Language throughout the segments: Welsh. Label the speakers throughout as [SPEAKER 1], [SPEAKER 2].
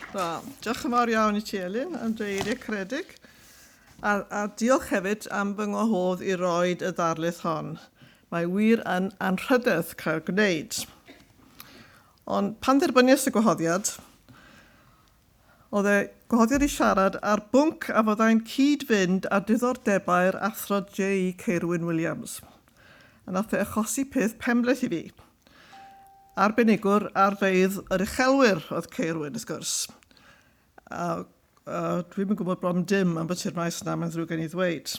[SPEAKER 1] Diolch yn fawr iawn i ti, Elin, am dreiriau credig. A diolch hefyd am fy ngwahodd i roed y ddarlith hon. Mae wir yn anrhydedd cael gwneud. Ond pan dderbyniais y gwahoddiad, oedd e gwahoddiad i siarad ar bwnc a fyddai'n cyd-fynd â diddordebau'r Athro Caerwyn Williams. A nath e achosi peth pembleth i fi. Arbenigwr ar feidd yr uchelwyr oedd Caerwyn, wrth gwrs. Dwi'n yn gwybod bron dim am bod i'r maes yna mae'n ddrwg gen i ddweud.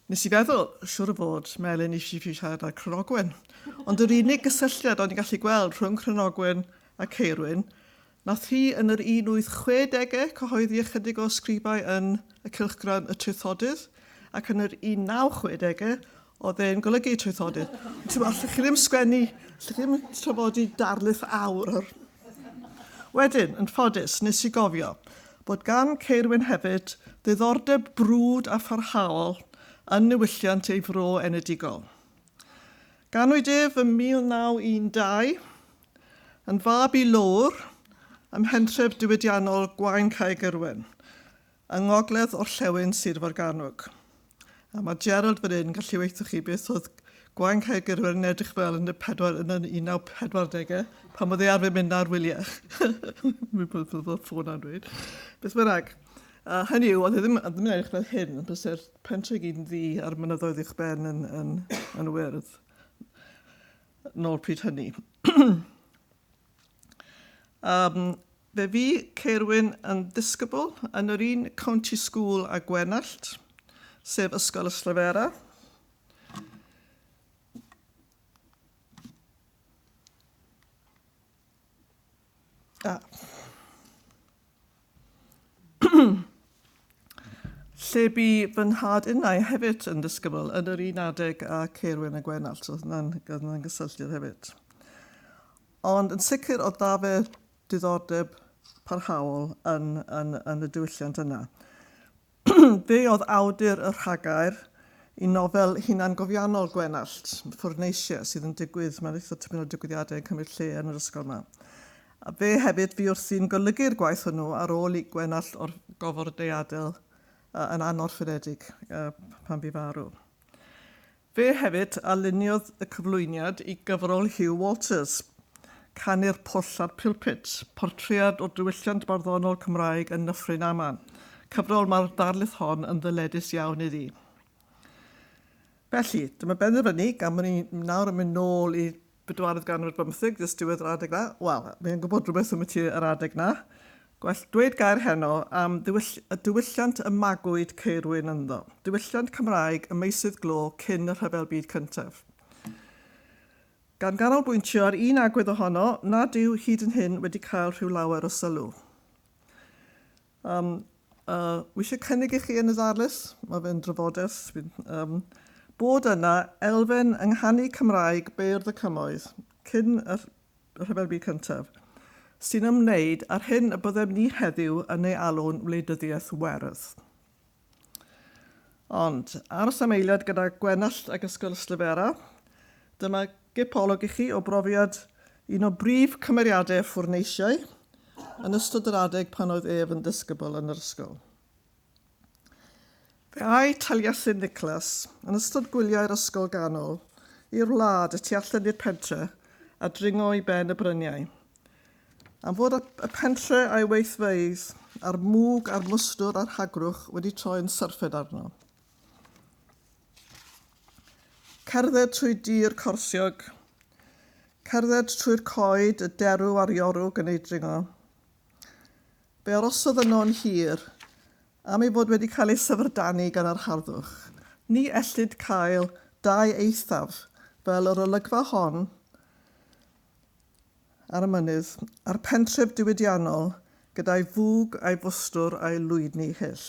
[SPEAKER 1] Nes i feddwl, siwr o fod, Melin eisiau fi siarad ar Cynogwen. Ond yr unig gysylltiad o'n i'n gallu gweld rhwng Cynogwen a Caerwyn, nath hi yn yr 1860au cyhoeddi ychydig o sgribau yn y cylchgrawn y Trythodydd, ac yn yr 1960au oedd e'n golygu Trythodydd. Ti'n meddwl, allwch chi ddim sgwennu, allwch chi ddim trafodi darlith awr. Wedyn, yn ffodus, nes i gofio bod gan Caerwyn hefyd ddiddordeb brwd a pharhaol yn newylliant ei fro enedigol. Ganwyd ef ym 1912 yn fab i lwr ym mhentref diwydiannol Gwen Caerwyn, yng ngogledd orllewin Sir Forgannwg. A mae Gerald fan hyn gallu weithio chi beth oedd Gwen Caerwyn yn edrych fel yn y 1940au, pan oedd ei arfer mynd ar wyliau. Mae'n bod ffôn am dweud. Beth bynnag. Hynny yw, oedd e ddim yn edrych fel hyn, bys e'r pentre gyd yn ddi a'r mynyddoedd i'ch ben yn wyrdd. Nôl pryd hynny. Fe fi Caerwyn yn ddisgybl yn yr un county school a Gwenallt, sef Ysgol y Slefera. Lle bu fy nhad innau hefyd yn ddisgybl yn yr un adeg a Caerwyn a Gwenallt, oedd hwnna'n gysylltiad hefyd. Ond yn sicr oedd da fe diddordeb parhaol yn y diwylliant yna. Fe oedd awdur y rhagair i nofel hunangofiannol Gwenallt, Ffwrneisia, sydd yn digwydd, mae'n eitha tipyn o digwyddiadau yn cymryd lle yn yr ysgol yma. A fe hefyd fi wrthi'n golygu'r gwaith hwnnw ar ôl i Gwenallt o'r gofod deiadl yn anorffenedig pan bu farw. Fe hefyd aluniodd y cyflwyniad i gyfrol Hugh Walters, Canu'r Pwll ar Pulpit, portread o'r diwylliant barddonol Cymraeg yn Nyffryn Aman. Cyfrol mae'r darlith hon yn ddyledus iawn iddi. Felly, dyma benderfynu, gan bod ni nawr yn mynd nôl i 450, ddys diwedd yr adeg na. Wel, mae'n gwybod rhywbeth am yr adeg na. Gwell dweud gair heno am y diwylliant y magwyd Caerwyn ynddo. Diwylliant Cymraeg y Meysydd glo cyn y Rhyfel Byd Cyntaf. Gan ganolbwyntio ar un agwedd ohono, nad yw hyd yn hyn wedi cael rhyw lawer o sylw. Wi eisiau cynnig i chi yn y ddarlith, mae fe'n drafodaeth, bod yna elfen yng nghanu Cymraeg Beirdd y Cymoedd, cyn y Rhyfel Byd Cyntaf, sy'n ymwneud ar hyn y byddem ni heddiw yn ei alw'n Gwleidyddiaeth werdd. Ond, aros am eiliad gyda Gwenallt ac Ysgol y Slefera, dyma gipolwg i chi o brofiad un o brif cymeriadau ffwrneisiau yn ystod yr adeg pan oedd ef yn ddisgybl yn yr ysgol. Fe ai Taliesin Nicholas yn ystod gwyliau'r ysgol ganol i'r wlad y tu allan i'r pentre a dringo i ben y bryniau. Am fod y pentre a'i weithfeydd a'r mwg a'r mwstwr a'r hagrwch wedi troi'n syrffed arno. Cerdded trwy dir corsiog, cerdded trwy'r coed y derw a'r iorwg yn ei dringo. Fe arosodd yno'n hir, am ei fod wedi cael ei syfrdanu gan yr harddwch. Ni ellid cael dau eithaf fel yr olygfa hon ar y mynydd, a'r pentref diwydiannol gyda'i fwg a'i fwstwr a'i lwydni hyll.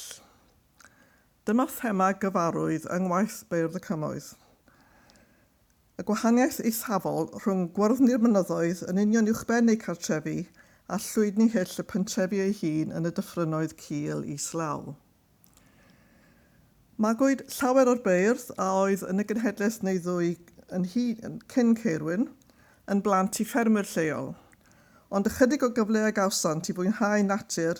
[SPEAKER 1] Dyma thema gyfarwydd yng ngwaith Beirdd y Cymoedd. Y gwahaniaeth eithafol rhwng gwerthni'r mynyddoedd yn union uwchben eu cartrefi a llwydni hyll y pentrefi ei hun yn y dyffrynoedd cul islaw. Magwyd llawer o'r beirdd a oedd yn y genhedlaeth neu ddwy cyn Caerwyn yn blant i ffermwyr lleol, Ond ychydig o gyfleau gawsant i fwynhau natur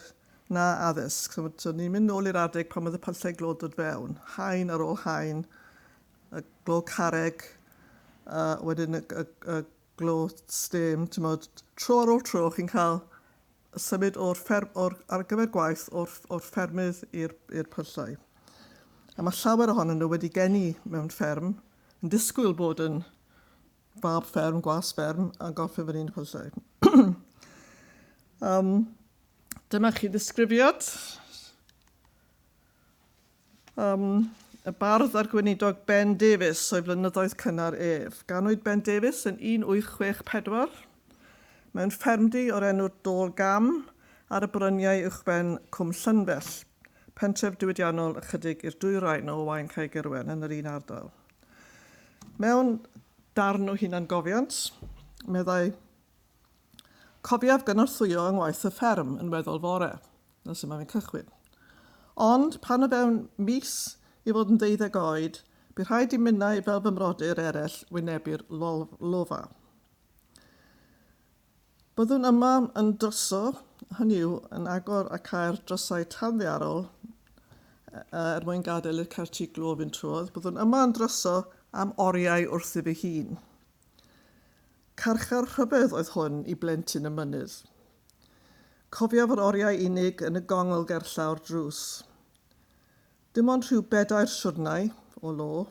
[SPEAKER 1] na addysg. So ni'n mynd nôl i'r adeg pan oedd y pyllau glo dod fewn. Haen ar ôl haen, y glo carreg, wedyn y glo stem. Tro ar ôl tro chi'n cael y symud ar gyfer gwaith o'r ffermydd i'r pyllau. A mae llawer ohonyn nhw wedi geni mewn fferm, yn disgwyl bod yn fab fferm, gwas fferm, a goffa fan un pyllau. Dyma chi ddisgrifiad. Y bardd a'r gweinidog Ben Davies o'i flynyddoedd cynnar ef. Ganwyd Ben Davies yn 1864 mewn ffermdy o'r enw'r Dôl Gam ar y bryniau uwchben Cwm Llynfell, pentref diwydiannol ychydig i'r dwyrain o Waun Caerwyn yn yr un ardal. Mewn darn o hunangofiant, meddai, cofiaf gynorthwyo yng ngwaith y fferm yn weddol fore, nes yma fi'n cychwyn. Ond pan o fewn mis i fod yn 12 oed, bydd rhaid i minnau fel fy mrodyr eraill wynebu'r lofa. Byddwn yma yn dryso, hynny yw, yn agor a cael drysau tanddiarol mwyn gadael i'r carti glo fynd trodd. Byddwn yma yn dryso am oriau wrth i fy hun. Carchar rhyfedd oedd hwn i blentyn y mynydd. Cofiaf yr oriau unig yn y gongl gerllawr drws. Dim ond rhyw 4 siwrnau o lo,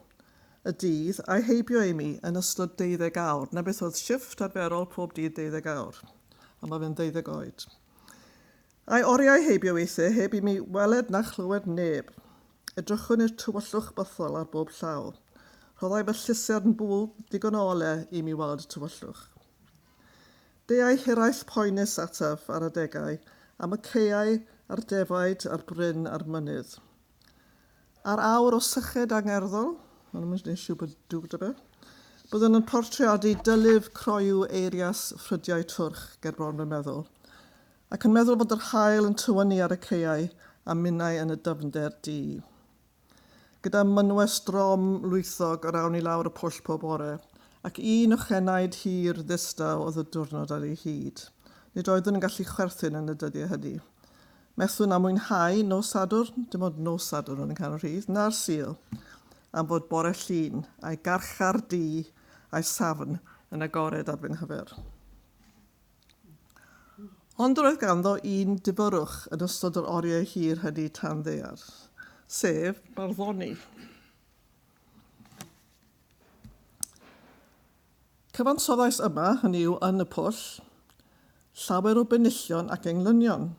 [SPEAKER 1] y dydd, a'i heibio i mi yn ystod 12 awr, na beth oedd shifft arferol pob dydd 12 awr, a mae fe'n 12 oed. A'i oriau heibio weithiau heb i mi weled na chlywed neb. Edrychwn i'r tywyllwch bythol ar bob llaw. Roddai fy llusau'r yn bwl digon o ole i mi weld y tywyllwch. Deau hiraeth poenus ataf ar adegau am y ceiau a'r defaid a'r bryn a'r mynydd. Ar awr o syched angerddol, ond yn mynd siw bod dŵr dy be, byddwn yn portreadu dylif croew eirias ffrydiau twrch ger bron fy meddwl, ac yn meddwl bod yr haul yn tywynnu ar y ceiau a minnau yn y dyfnder di. Gyda mynwes drom lwythog o rawn i lawr y pwll pob bore, ac un o chenaid hir ddistaw oedd y diwrnod ar ei hyd. Nid oeddwn yn gallu chwerthin yn y dyddiau hynny. Methwn am mwynhau nos Sadwrn, dim ond nos Sadwrn yn y canol rhydd, na'r Sul, am fod bore llun, a'i garchar di, a'i safn yn agored ar fy nghyfer. Ond roedd ganddo un difyrwch yn ystod yr oriau hir hynny tan ddear, sef barddoni. Cyfansoddais yma, hynny yw yn y pwll, llawer o benillion ac englynion,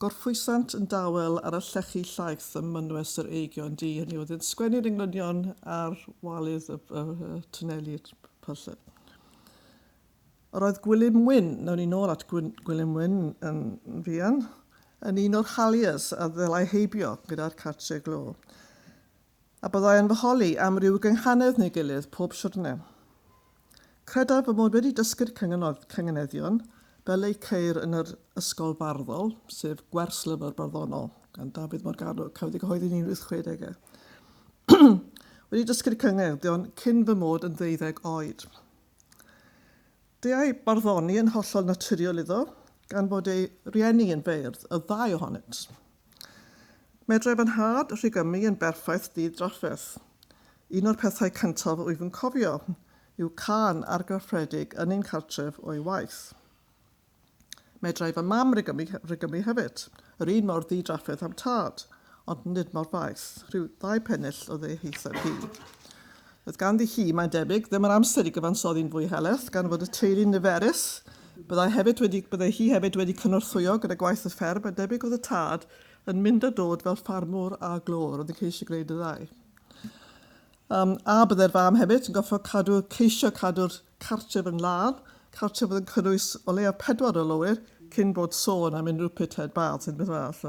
[SPEAKER 1] gorffwysant yn dawel ar y llechi llaeth ym mynwes yr eigion di, hynny oedd yn sgwennu'r englynion ar walydd y twneli'r pyllau. Roedd Gwilym Wyn, nawn ni nôl at Gwilym Wyn yn fuan, yn un o'r halias a ddylai heibio gyda'r cartre glo. A byddai yn fy holi am ryw gynghanedd neu gilydd pob siwrne. Credaf fy mod wedi dysgu'r cyngeneddion fel eu ceir yn yr ysgol barddol, sef gwerslyfr barddonol, gan Dafydd Morgado, cafodd ei gyhoeddi yn 1860. Wedi dysgu'r cyngeneddion cyn fy mod yn 12 oed. Deau barddoni yn hollol naturiol iddo, gan bod ei rieni yn Beirdd, y 2 ohonynt. Medref yn had rhigymu yn berffaith dydd drafferth. Un o'r pethau cyntaf wyf yn cofio yw can argyffredig yn ein cartref o'i waith. Medrai fy mam rhigymu hefyd, yr un mor ddi-drafferth am tad, ond nid mor faith, rhyw 2 pennill o ei heithau hi. Oedd ganddi hi, mae'n debyg, ddim yr amser i gyfansoddi'n fwy heleth, gan fod y teulu'n niferus. Byddai hi hefyd wedi cynorthwyo gyda gwaith y fferm, a debyg oedd y tad yn mynd a dod fel ffarmwr a glor, oedd yn ceisio gwneud y ddau. A byddai'r fam hefyd yn goffa ceisio cadw'r cartref yn lan, cartref oedd yn cynnwys o leia 4 o lowyr, cyn bod sôn am unrhyw pited bath yn beth fath.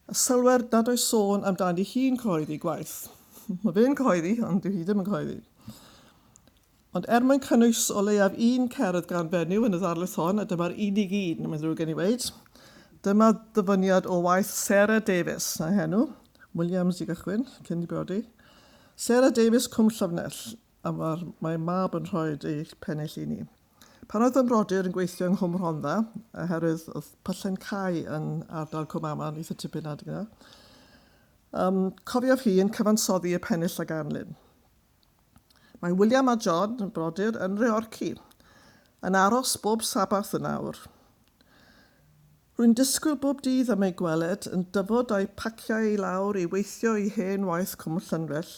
[SPEAKER 1] A sylwer nad oes sôn amdani hi'n cyhoeddi gwaith. Mae fe'n cyhoeddi, ond dyw hi ddim yn cyhoeddi. Ond mwyn cynnwys o leiaf un cerdd gan fenyw yn y ddarlith hon, a dyma'r unig un, mae'n ddrwg gen i weid, dyma ddyfyniad o waith Sarah Davies, na henw, Williams i gychwyn, cyn i briodi. Sarah Davies Cwm Llyfnell, a mae mab yn rhoi ei pennill i ni. Pan oedd ymrodyr yn gweithio yng Nghwm Rhondda, oherwydd oedd pyllen cai yn ardal Cwmaman, eitha tipyn adeg yna, cofiaf hi yn cyfansoddi y pennill ag anlyn. Mae William a John, yn brodyr, yn Reorci, yn aros bob sabath yn awr. Rwy'n disgwyl bob dydd am ei gweled yn dyfod a'i paciau i lawr i weithio i hen waith Cwm Llynfell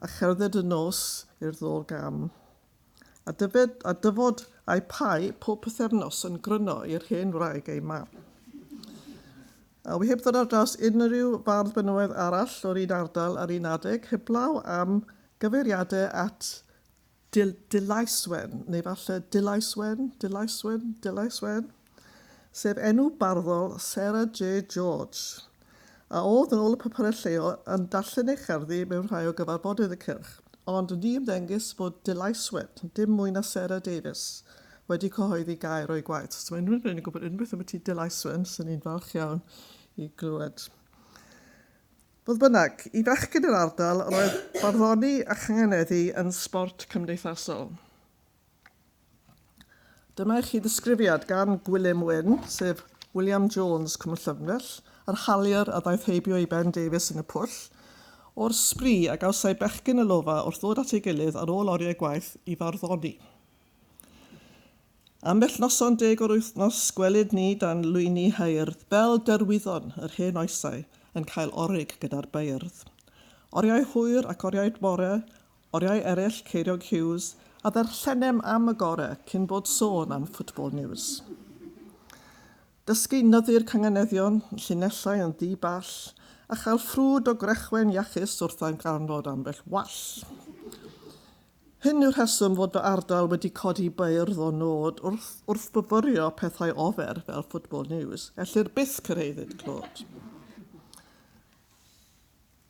[SPEAKER 1] a cherdded y nos i'r ddôl gam. A dyfod a'i pai pob pythefnos yn gryno i'r hen wraig ei mam. Wi heb ddod ar draws unrhyw fardd benywaidd arall o'r un ardal ar un adeg, heblaw am gyfeiriadau at Dilaeswen, neu falle Dilaeswen, sef enw barddol Sarah J. George, a oedd yn ôl y papurau lleol yn darllen ei cherddi mewn rhai o gyfarfodydd y cyrch, ond ni ymddengys bod Dilaeswen, dim mwy na Sarah Davies, wedi cyhoeddi gair o'i gwaith. So mae unrhyw yn gwybod unrhyw am y ti Dilaeswen, sy'n ni'n falch iawn i glywed. Fodd bynnag, i fechgyn yr ardal, roedd barddoni a changeneddu yn sbort cymdeithasol. Dyma i chi ddisgrifiad gan Gwyn, sef William Jones Cwm Llynfell, yr haliwr a ddaeth heibio i Ben Davies yn y pwll, o'r sbri a gawsau bechgyn y lofa wrth ddod at ei gilydd ar ôl oriau gwaith i farddoni. Ambell noson 10 o'r wythnos gwelyd ni dan lwyni Beirdd fel derwyddon yr hen oesau yn cael orig gyda'r Beirdd. Oriau hwyr ac oriau bore, oriau eraill Ceiriog Hughes, a ddarllenem am y gorau cyn bod sôn am Football News. Dysgu nyddu'r cangeneddion, llinellau yn ddiball, a chael ffrwd o grechwen iachus wrth ein ganfod ambell wall. Hyn yw'r rheswm fod fy ardal wedi codi Beirdd o nod wrth fyfyrio pethau ofer fel Football News, ellir byth cyrhaeddydd clod.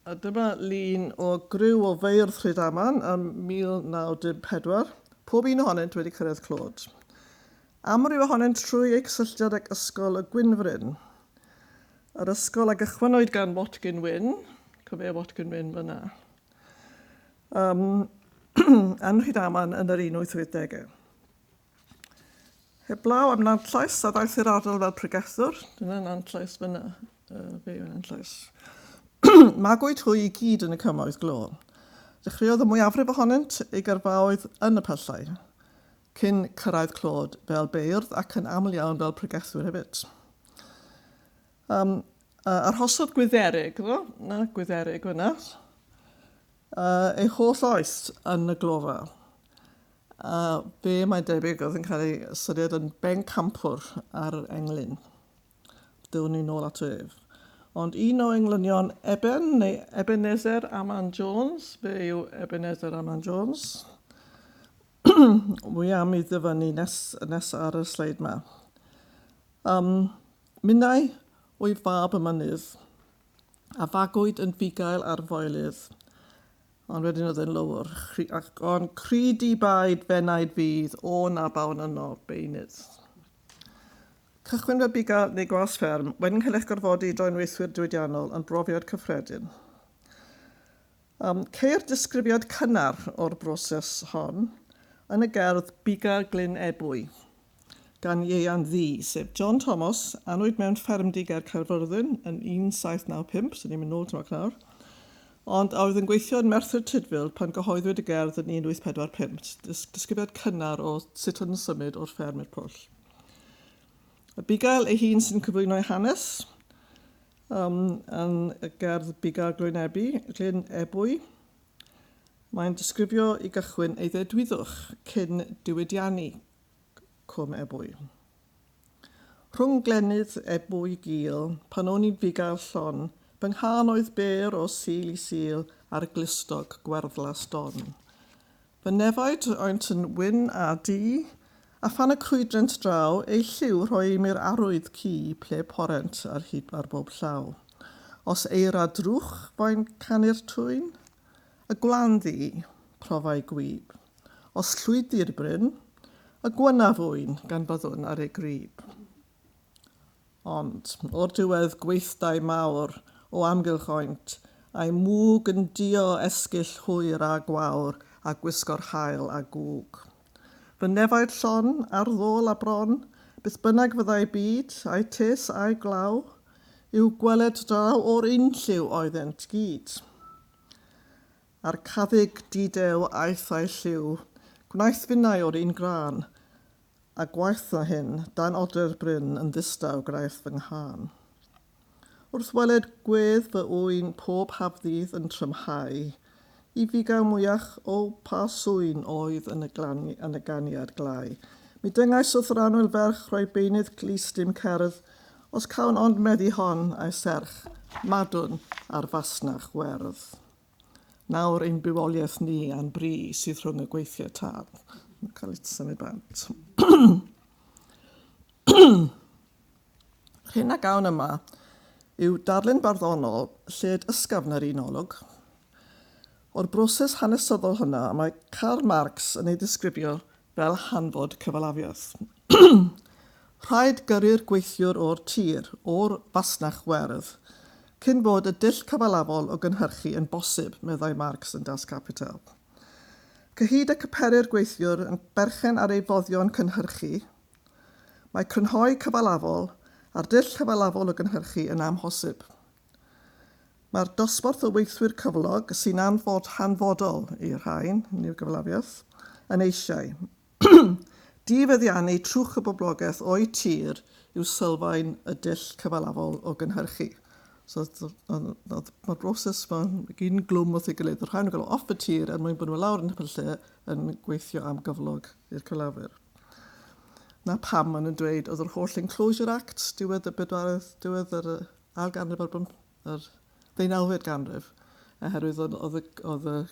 [SPEAKER 1] A dyma lun o gryw o Beirdd Rhydaman am 1904. Pob un ohonynt wedi cyrraedd clod. Amryw ohonynt trwy eu cysylltiad ag ysgol y Gwynfryn. Yr ysgol a gychwynnwyd gan Watkin Wyn, cofio Watkin Wyn fyna, yn Rhydaman yn yr 1880. Heblaw am Nantlais a ddaeth i'r ardal fel pregethwr. Dyna Nantlais fyna, fe yw Nantlais. Magwyd hwy i gyd yn y cymoedd glo. Dechreuodd y mwyafrif ohonynt ei gyrfaoedd yn y pyllau, cyn cyrraedd clod fel Beirdd ac yn aml iawn fel pregethwyr hefyd. Arhosodd Gwytherig, Gwytherig fyna, ei holl oes yn y glofa. Fe mae'n debyg oedd yn cael ei ystyried yn bencampwr ar englyn. Dywn ni nôl at ef. Ond un o englynion Eben neu Ebenezer Aman Jones, fe yw Ebenezer Aman Jones. Wi am i ddyfynnu nes ar y sleid yma. Minnau o'i fab y mynydd, a fagwyd yn fugail ar foelydd, ond wedyn oedd yn lywr, ond cryd i baid fenaid fydd o na bawn yno beinydd. Cychwyn fe bugail neu gwas fferm wedyn cael eich gorfodi do'n weithwyr diwydiannol yn brofiad cyffredin. Ceir disgrifiad cynnar o'r broses hon yn y gerdd Bugail Glynnoedd gan Ieuan Ddu, sef John Thomas, anwyd mewn ffermdy ger Caerwyn yn 1795, sy'n ni'n mynd nôl tymor nawr, ond oedd yn gweithio yn Merthyr Tydfil pan gyhoeddwyd y gerdd yn 1845, disgrifiad cynnar o sut o'n symud o'r fferm i'r pwll. Y bugail ei hun sy'n cyflwyno'i hanes yn y gerdd Bugail Glynnoedd. Mae'n disgrifio i gychwyn ei ddedwyddwch cyn diwydiannu Cwm Ebwy. Rhwng glenydd Ebwy Gil, pan o'n i'n fugail llon, fy nghan oedd ber o sil i sil ar glistog gwerddlas don. Fy nefaid oent yn wyn a di, a phan y crwydrent draw, ei lliw rhoi i'r arwydd ci ple porent ar hyd ar bob llaw. Os eira drwch fain canu'r twyn, y gwlanddi profau gwyb. Os llwydi'r bryn, y gwynafwyn gan byddwn ar ei grib. Ond, o'r diwedd gweithdau mawr o amgylchoent, a'i mwg yn dio esgyll hwyr a gwawr a gwisgo'r hael a gwg. Fy nefaid llon ar ddôl a bron, bydd bynnag fyddai byd, a'i tis a'i glaw, yw gweled draw o'r unlliw oeddent gyd. A'r caddig didew aeth a'i lliw, gwnaeth finnau o'r un gran, a gwaith na hyn, dan odr bryn yn ddistaw graeth fy nghân. Wrth weled gwedd fy ŵyn pob hafddydd yn trymhau, I fi gael mwyach o pa swyn oedd yn y ganiad glau. Mi dyngais wrth yr anwyl ferch rhoi beinydd glis dim cerdd, os cawn ond meddu hon a'i serch, madwn ar fasnach werdd. Nawr ein bywoliaeth ni a'n bri sydd rhwng y gweithiau tad. Mae'n cael ei symud bant. Hyn a gawn yma yw darlun barddonol lled ysgafn yr unolog. O'r broses hanesyddol hynna, mae Karl Marx yn ei ddisgrifio fel hanfod cyfalafiaeth. Rhaid gyrru'r gweithiwr o'r tir, o'r fasnach werdd, cyn bod y dull cyfalafol o gynhyrchu yn bosib, meddai Marx yn Das Kapital. Cyhyd y cyperu'r gweithiwr yn berchen ar ei foddion cynhyrchu, mae crynhoi cyfalafol a'r dull cyfalafol o gynhyrchu yn amhosib. Mae'r dosbarth o weithwyr cyflog sy'n hanfodol i'r rhain, ni'r gyfalafiaeth, yn eisiau. Difeddiannu trwch y boblogaeth o'i tir yw sylfaen y dull cyfalafol o gynhyrchu. So, mae'r broses ma'n gyn glwm wrth ei gilydd. Yr rhain yn gael off y tir er mwyn bod nhw lawr yn y lle yn gweithio am gyflog i'r cyflafur. Na pam maen nhw'n dweud oedd yr holl Enclosure Act, diwedd yr ail ganrif yr 19fed ganrif, oherwydd oedd y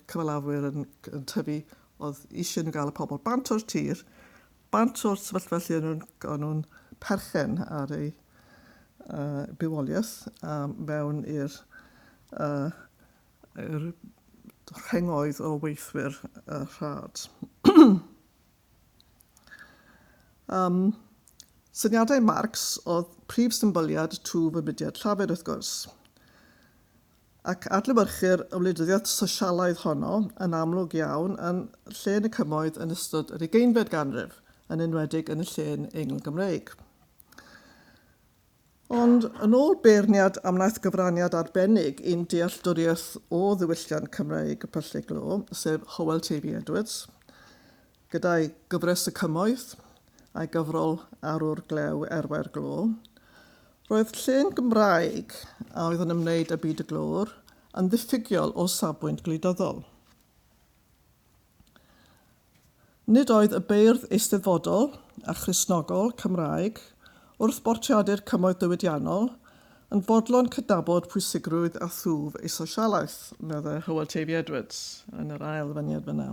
[SPEAKER 1] cyfalafwyr yn tyfu, oedd eisiau nhw gael y pobl bant o'r tir, bant o'r sefyllfa lle nhw'n perchen ar ei bywoliaeth mewn i'r rhengoedd o weithwyr rhad. Syniadau Marx oedd prif symboliad trwy y mudiad llafur wrth gwrs, ac adlewyrchu'r wleidyddiaeth sosialaidd honno yn amlwg iawn yn lle yn y cymoedd yn ystod yr 20fed ganrif, yn enwedig yn y lle Engl Gymreig. Ond yn ôl beirniad am wnaeth gyfraniad arbennig i'n dealltwriaeth o ddiwylliant Cymreig y Pyllau Glo, sef Hywel T.B. Edwards, gyda'i gyfres y cymoedd a'i gyfrol Arwr Glew Erwair Glo, roedd llên Gymraeg a oedd yn ymwneud â byd y glôr yn ddiffygiol o safbwynt gwleidyddol. Nid oedd y beirdd eisteddfodol a Christnogol Cymraeg wrth bortiadu'r cymoedd diwydiannol yn fodlon cydnabod pwysigrwydd a thwf ei sosialaeth, meddai Hywel T.B. Edwards yn yr ail ddyfyniad fyna.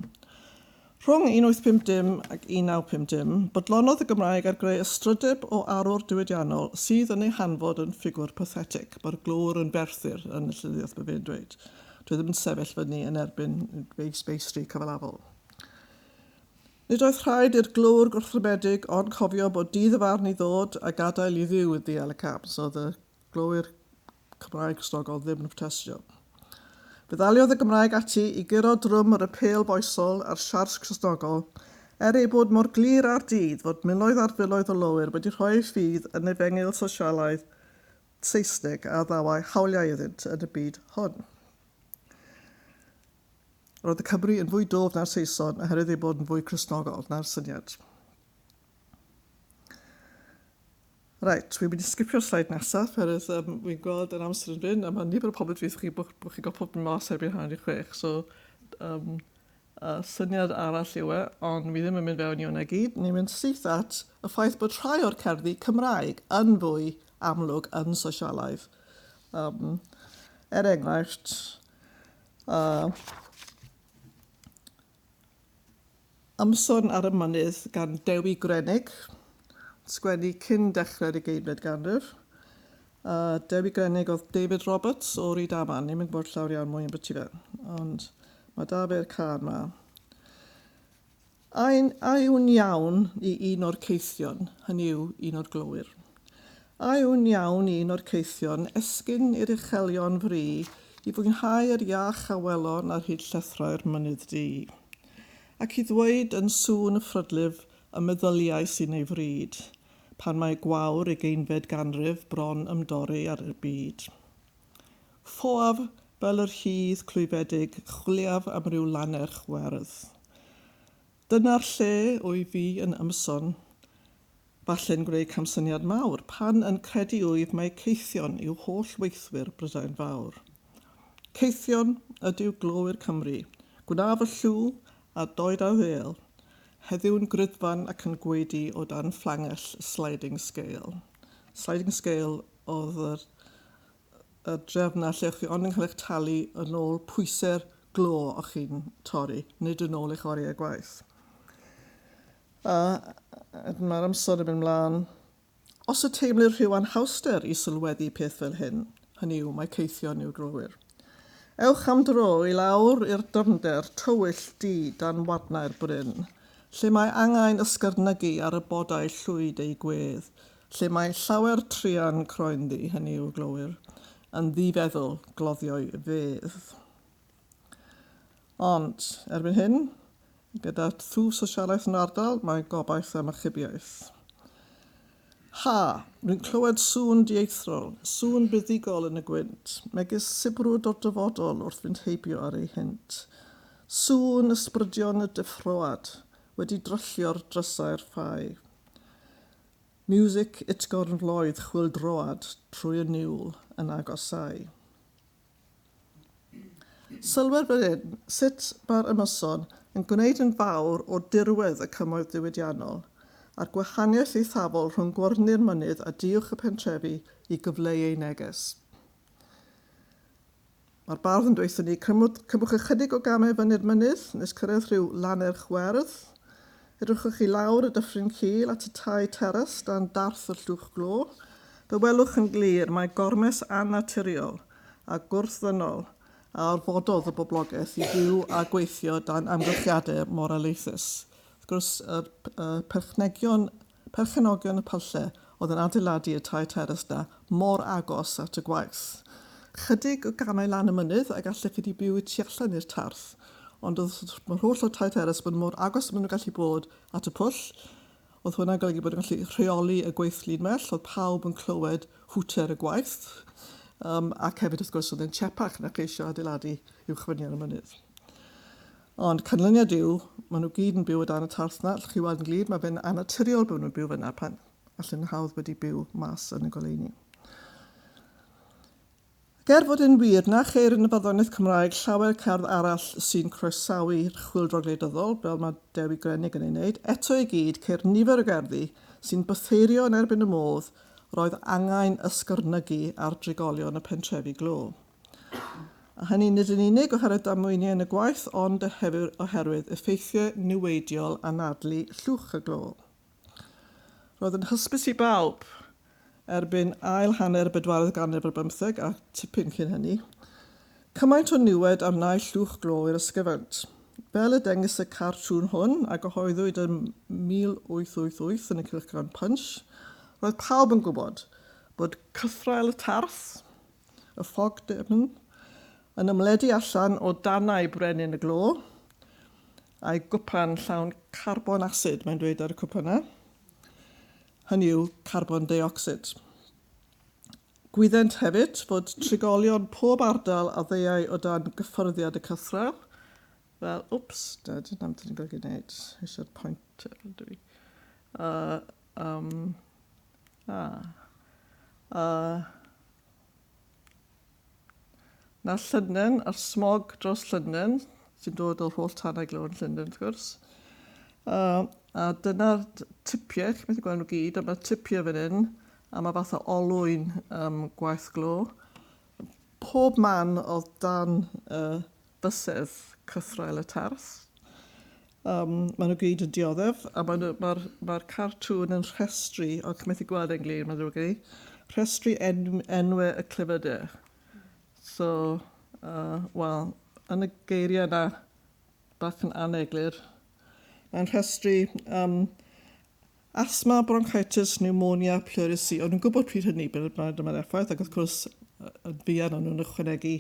[SPEAKER 1] Rhwng 1850 ac 1950, bodlonodd y Gymraeg ar greu ystrydeb o arwr diwydiannol sydd yn ei hanfod yn ffigwr pathetic. Mae'r glôr yn berthyr yn y llenyddiaeth mae fe'n dweud. Dwi ddim yn sefyll fyny yn erbyn beisbystri cyfalafol. Nid oedd rhaid i'r glôr gwrthryfedig ond cofio bod dydd y farn i ddod a gadael I ddiw y ddial y cap, so oedd y glôr Cymraeg Cristnogol ddim yn protestio. Feddaliodd y Gymraeg ati I guro drwm yr apel boesol a'r siars Cristnogol, ei bod mor glir ar dydd fod miloedd ar filoedd o lowyr wedi rhoi ei ffydd yn efengyl sosialaidd Saesneg a ddawau hawliau iddynt yn y byd hon. Roedd y Cymru yn fwy dof na'r Saeson oherwydd ei bod yn fwy Cristnogol na'r syniad. Reit, dwi'n mynd I sgipio'r slaid nesaf, oherwydd wy'n gweld yn amser yn fynd, a mae nifer o pobl dwi'n chi bod chi'n gael pob yn mas erbyn hanner I 6, so syniad arall yw ond mi ddim yn mynd fewn I hwnna gyd. Ni'n mynd syth at y ffaith bod rhai o'r cerddi Cymraeg yn fwy amlwg yn sosialaidd. Enghraifft, Ymson ar y mynydd gan Dewi Grenig, sgwennu cyn dechrau'r 20fed ganrif. Dewi Grenig oedd David Roberts o Rydaman, ni'n mynd bod llawer iawn mwy yn byty fe, ond mae da fe'r car yma. A yw'n iawn I un o'r ceithion, hynny yw un o'r glowyr. A yw'n iawn I un o'r ceithion esgyn i'r uchelion fri I fwynhau yr iach a welon ar hyd llethrau'r mynydd di. Ac I ddweud yn sŵn y ffrydlif y meddyliau sy'n ei fryd, pan mae gwawr 18fed ganrif bron ymdori ar y byd. Ffoaf fel yr hydd clwyfedig chwiliaf am ryw lanerch werdd. Dyna'r lle o'i fi yn ymson, falle'n gwneud camsyniad mawr, pan yn credu wyf mae ceithion yw holl weithwyr Brydain Fawr. Ceithion ydyw glowyr Cymru, gwnaf y llw a doed a ddel, heddiw'n gryddfan ac yn gweidi o dan fflangell sliding scale. Sliding scale oedd y drefna lle chi ond yn cael eich talu yn ôl pwysau'r glo o'ch chi'n torri, nid yn ôl eich oriau gwaith. Mae'r amser yn mynd mlaen. Os y teimlu'r rhyw anhawster i sylweddu peth fel hyn, hynny yw, mae ceithion i'w glowyr. Ewch am dro i lawr i'r dyfnder tywyll di dan wadnau'r bryn, lle mae angen ysgyrnygu ar y bodau llwyd ei gwedd, lle mae llawer trian croenddi, hynny yw glowyr, yn ddifeddwl gloddio'i fedd. Ond, erbyn hyn, gyda thwf sosialaeth yn ardal, mae gobaith am achubiaeth. Rwy'n clywed sŵn dieithrol, sŵn buddigol yn y gwynt, megis sibrwd o'r dyfodol wrth fynd heibio ar ei hynt. Sŵn ysbrydion y deffroad, wedi dryllio'r drysau'r ffai. Music itgorn floedd chwildroad trwy y niwl yn agosau. Sylwer fan hyn, sut mae'r ymyson yn gwneud yn fawr o dirwedd y cymoedd diwydiannol a'r gwahaniaeth eithafol rhwng gwyrnu'r mynydd a diwch y pentrefi i gyfleu ei neges. Mae'r bardd yn dweud ni, cymwch ychydig o gamau fyny'r mynydd, nes cyrraedd rhyw lanerch werdd. Edrychwch chi lawr y dyffryn cil at y tai teras dan darth y llwch glo. Fe welwch yn glir mae gormes annaturiol a gwrthdynol a orfododd y boblogaeth i fyw a gweithio dan amgylchiadau moraleithus. Wrth gwrs, perchenogion y pylle oedd yn adeiladu y tai teras na mor agos at y gwaith. Chydig o gamau lan y mynydd a gallech chi wedi byw i tu allan i'r tarth, ond mae'r holl o tai teras bod mor agos maen nhw'n gallu bod at y pwll. Oedd hwnna'n golygu bod yn gallu rheoli y gweithlyd mell, oedd pawb yn clywed hwter y gwaith. Ac hefyd, wrth gwrs, oedd yn tsepach na cheisio adeiladu uwchfynion y mynydd. Ond canlyniad yw, maen nhw gyd yn byw o dan y tarth na, allwch chi weld yn glid, mae fe'n annaturiol bod nhw'n byw fyna pan allan hawdd wedi byw mas yn y goleuni. Ger fod yn wir, na cheir yn y barddoniaeth Cymraeg llawer cerdd arall sy'n croesawu'r chwyldro gwleidyddol, fel mae Dewi Grenig yn ei wneud, eto i gyd ceir nifer o gerddi sy'n bytheirio yn erbyn y modd roedd angen ysgyrnygu ar drigolion y pentrefi glo. A hynny nid yn unig oherwydd damwyniau yn y gwaith, ond oherwydd effeithiau niweidiol anadlu llwch y glo. Roedd yn hysbys i bawb erbyn ail hanner bedwaredd ganrif ar 15 a tipyn cyn hynny, cymaint o niwed am nau llwch glo i'r ysgyfant. Fel y dengys y cartŵn hwn a gyhoeddwyd yn 1888 yn y Cylchgrawn Punch, roedd pawb yn gwybod bod cythrael y tarth, y ffog demn, yn ymledu allan o danau brenin y glo, a'i gwpan llawn carbon acid, mae'n dweud ar y cwpana. Hynny yw carbon dioxid. Gwyddent hefyd fod trigolion pob ardal a ddeiau o dan gyffyrddiad y cythrael. Fel, dyna am dyn ni'n golygu wneud. Eisiau'r pointer, ydw i. Na Llyngen, a'r smog dros Llyngen, sy'n dod o'r holl tannau glo yn Llyngen, wrth gwrs. A dyna'r tipiau, chi'n meddwl gweld nhw gyd, a mae tipiau fan hyn, a mae fath o olwyn gwaith glo. Pob man oedd dan bysedd cythrael y tarth. Maen nhw gyd yn dioddef, a mae'r cartŵn yn rhestru, ond chi'n meddwl gweld e'n glir, mae'n ddrwg i, rhestru enwau y clifydau. So, yn y geiriau yna, bach yn aneglur, mae'n rhestru asthma, bronchitis, pneumonia, pleurisy. O'n nhw'n gwybod pryd hynny, dyma'r effaith, ac wrth gwrs, yn fuan o'n nhw'n ychwanegu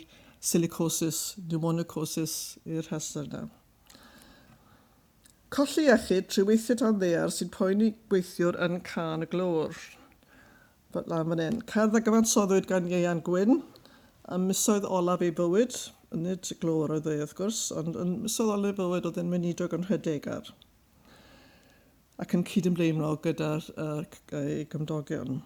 [SPEAKER 1] silicosis, pneumonocosis i'r rhestr yna. Colli iechyd trwy weithio dan ddear sy'n poeni gweithiwr yn can y glôr. But lan fan hyn. Cerdd a gyfansoddwyd gan Gwen, am misoedd olaf ei bywyd, nid glôr oedd ei wrth gwrs, ond yn misoedd olaf ei bywyd oedd yn mynidog yn rhedegar. Ac yn cydymdeimlo gyda'r ei gymdogion.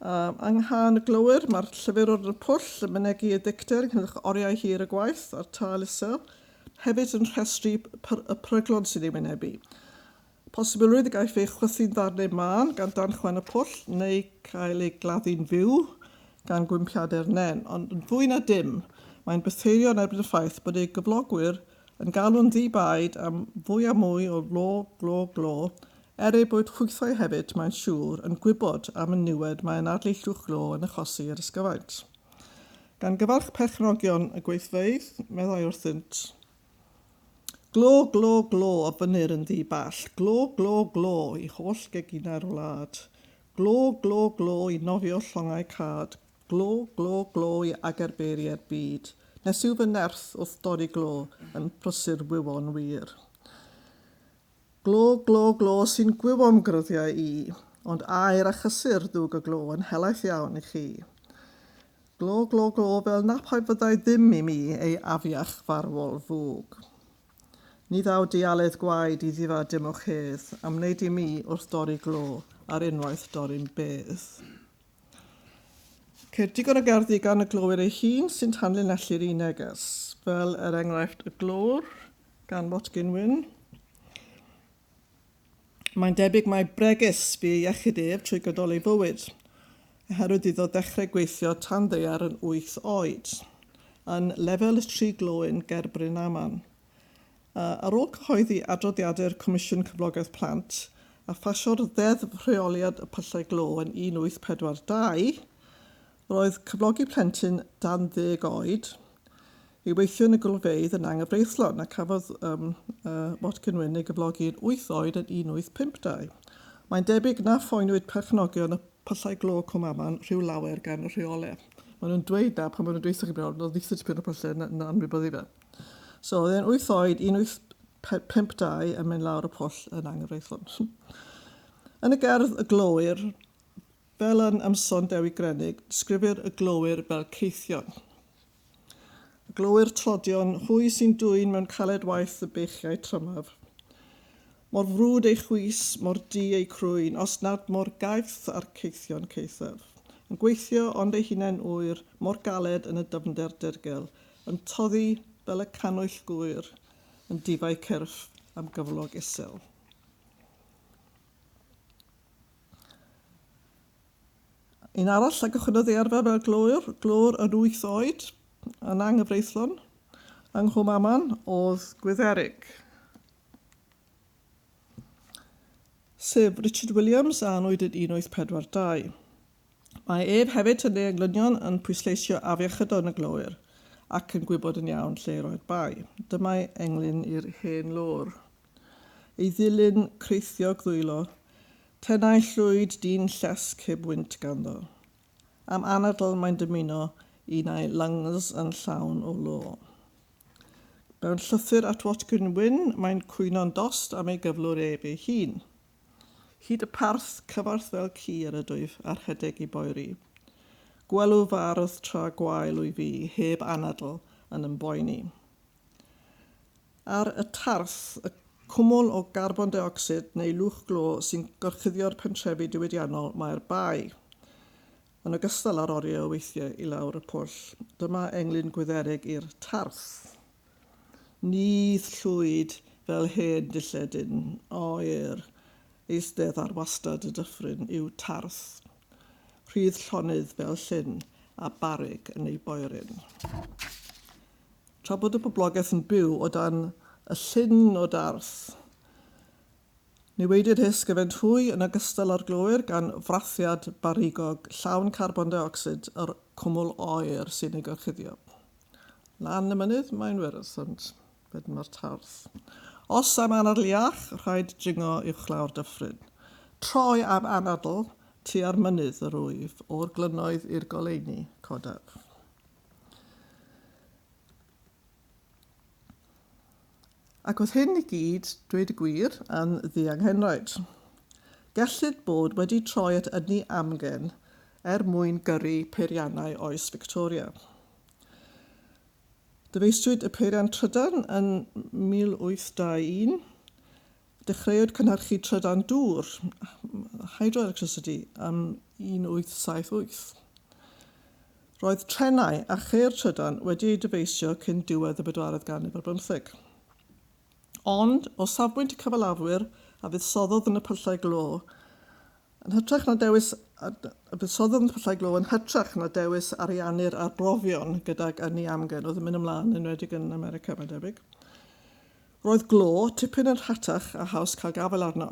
[SPEAKER 1] Anghan y glôwyr, mae'r llyfr o'r pwll yn mynegu y dicter yn cynnych oriau hir y gwaith a'r tal isel, hefyd yn rhestru y pryglon sydd ei wynebu. Posibilrwydd y gaiff ei chwythu'n ddarnau man gan dan chwan y pwll neu cael ei gladdu'n fyw gan gwympiadau'r nen, ond yn fwy na dim, mae'n bytheirio yn erbyn y ffaith bod ei gyflogwyr yn galw'n ddibaid am fwy a mwy o glo, ei bod chwythau hefyd mae'n siŵr yn gwybod am y niwed mae'n arleillwch glo yn achosi ar ysgyfaint. Gan gyfarch perchnogion y gweithfeydd, meddai wrthynt, glo o fynyr yn ddi ball, glo i holl geginau'r wlad, glo i nofio llongau cad, glo i agerbeiriau'r byd, nes yw fy nerth wrth dorri glo yn prysur wywon wir. Glo sy'n gwywom gryddiau i, ond air a chysur ddwg y glo yn helaeth iawn i chi. Glo fel napau fyddai ddim i mi ei afiach farwol fwg. Ni ddaw dialedd gwaed i ddifa dim o chedd, am wneud i mi wrth dorri glo ar unwaith dorri'n bedd. Ceir digon o gerddi gan y glôwyr ei hun sy'n tanlinellu'r un neges, fel enghraifft y glôr gan Gwen. Mae'n debyg mai bregus bu ei iechyd ef trwy gydol ei fywyd, oherwydd iddo ddechrau gweithio tan ddaear yn 8 oed, yn lefel y 3 glôyn ger Bryn Aman. Ar ôl cyhoeddi adroddiadau'r Comisiwn Cyflogaeth Plant a ffasio'r ddeddf rheoliad y pyllau glo yn 1842, roedd cyflogi plentyn dan 10 oed i weithio yn y golfeydd yn anghyfreithlon a cafodd Gwen ei gyflogi yn 8 oed yn 1852. Mae'n debyg na phoenwyd perchnogion y pyllau glo Cwmaman rhyw lawer gan y rheolau. Maen nhw'n dweud na pan maen nhw'n dweithio chi bron, oedd ddeithio tipyn o pyllau yn anwybyddu fe. So, oedd e'n 8 oed, 1852 yn mynd lawr y pwll yn anghyfreithlon. Yn y gerdd y glôwyr, fel yn ymson Dewi Grenig, disgrifir y glôwyr fel ceithion. Y glôwyr trodion, hwy sy'n dwyn mewn caled waith y beichiau trymaf. Mor frwd ei chwys, mor di ei crwyn, os nad mor gaeth ar ceithion ceithaf. Yn gweithio ond ei hunain wyr, mor galed yn y dyfnder dergel, yn toddi fel y canwyll gwyr, yn difau cyrff am gyflog isel. Un arall a gychwynnodd ei arfer fel glôr yn 8 oed, yn anghyfreithlon, yng Nghwmaman oedd Gwytherig. Sef Richard Williams a anwyd yn 1842. Mae ef hefyd yn ei englynion yn pwysleisio afiechydon y glôwyr, ac yn gwybod yn iawn lle roedd bai. Dyma'i englyn i'r hen lôr. Ei ddilyn creithiog ddwylo, tenau llwyd dyn llesg heb wynt ganddo. Am anadl mae'n dymuno un ei lungs yn llawn o lo. Mewn llythyr at Gwen, mae'n cwyno'n dost am ei gyflwr ef ei hun. Hyd y parth cyfarth fel ci ar y dwyf a'r rhedeg i boeri. Gwelw fardd tra gwael wy fi, heb anadl yn ymboeni. Ar y tarth, y cwmwl o garbon dioxid neu lwch glo sy'n gorchuddio'r pentrefi diwydiannol mae'r bai. Yn ogystal â'r oriau o weithiau i lawr y pwll. Dyma englyn Gwytherig i'r tarth. Nydd llwyd fel hen dilledyn, oer, eistedd ar wastad y dyffryn yw tarth. Rhydd llonydd fel llyn a barig yn ei boerin. Tra bod y boblogaeth yn byw o dan y llyn o darth, niweidir hys gyfent hwy yn ogystal â'r glôwyr gan frathiad barigog llawn carbon dioxid yr cwmwl oer sy'n ei gorchuddio. Lan y mynydd mae'n wyrdd, ond wedyn mae'r tarth. Os am anadl iach, rhaid dringo uwchlaw'r dyffryn. Troi am anadl tua'r mynydd yr wyf, o'r glynnoedd i'r goleuni codaf. Ac oedd hyn I gyd, dweud y gwir, yn ddianghenraid. Gellid bod wedi troi at ynni amgen mwyn gyrru peiriannau oes Victoria. Dyfeisiwyd y peirian trydan yn 1821, dechreuwyd cynhyrchu trydan dŵr, hydroelectricity, yn 1878. Roedd trenau a cheir trydan wedi ei dyfeisio cyn diwedd y 4th ganrif ar 15. Ond, o safbwynt y cyfalafwyr a fuddsoddodd yn y pyllau glo, yn hytrach na dewis ariannu'r arbrofion gydag ynni amgen oedd yn mynd ymlaen yn wedig yn America, mae'n debyg. Roedd glo tipyn yn rhatach a haws cael gafel arno.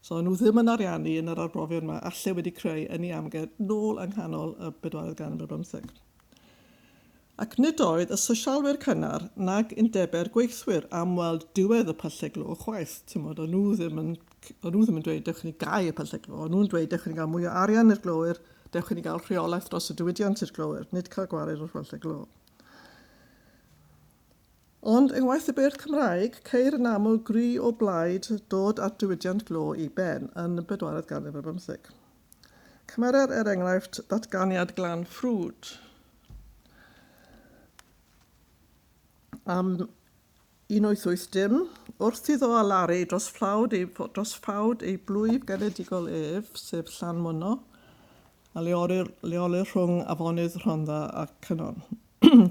[SPEAKER 1] So nhw ddim yn ariannu yn yr arbrofion yma, alle wedi creu ynni amgen nôl yng nghanol y 4th ganrif ar 15. Ac nid oedd y sosialwyr cynnar nag undebe'r gweithwyr am weld diwedd y pyllau glo chwaith. O'n nhw ddim yn dweud dewch ni gau y pyllau glo, o'n nhw'n dweud dewch ni gael mwy o arian i'r glowyr, dewch ni gael rheolaeth dros y diwydiant i'r glowyr, nid cael gwared o'r pyllau glo. Ond yng ngwaith y Beirdd Cymraeg, ceir yn aml gri o blaid dod at diwydiant glo I ben yn y 4th ganrif ar 15. Cymerer enghraifft datganiad glan ffrwd. Am 1880, wrth iddo alaru dros ffawd ei blwyf genedigol ef, sef Llanmwno, a leolir rhwng afonydd Rhondda a Cynon.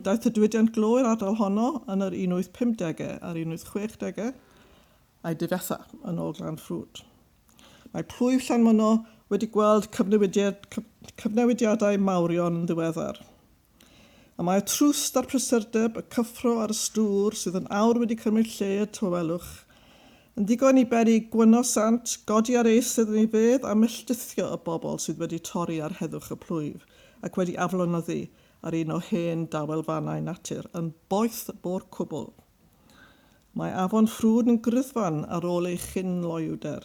[SPEAKER 1] Daeth y diwydiant glo i'r ardal honno yn yr 1850au a'r 1860au a'i difetha yn ôl glan ffrwd. Mae plwyf Llanmwno wedi gweld cyfnewidiadau mawrion yn ddiweddar. A mae trwst ar prysurdeb y cyffro ar y stŵr sydd yn awr wedi cymryd lle y tywelwch yn ddigon I bennu gwyno sant, godi ar eisydd yn ei fedd a milltithio y bobl sydd wedi torri ar heddwch y plwyf ac wedi aflonyddu ar un o hen dawelfannau natur yn boeth bo'r cwbl. Mae afon ffrwd yn gryddfan ar ôl ei chynloiwder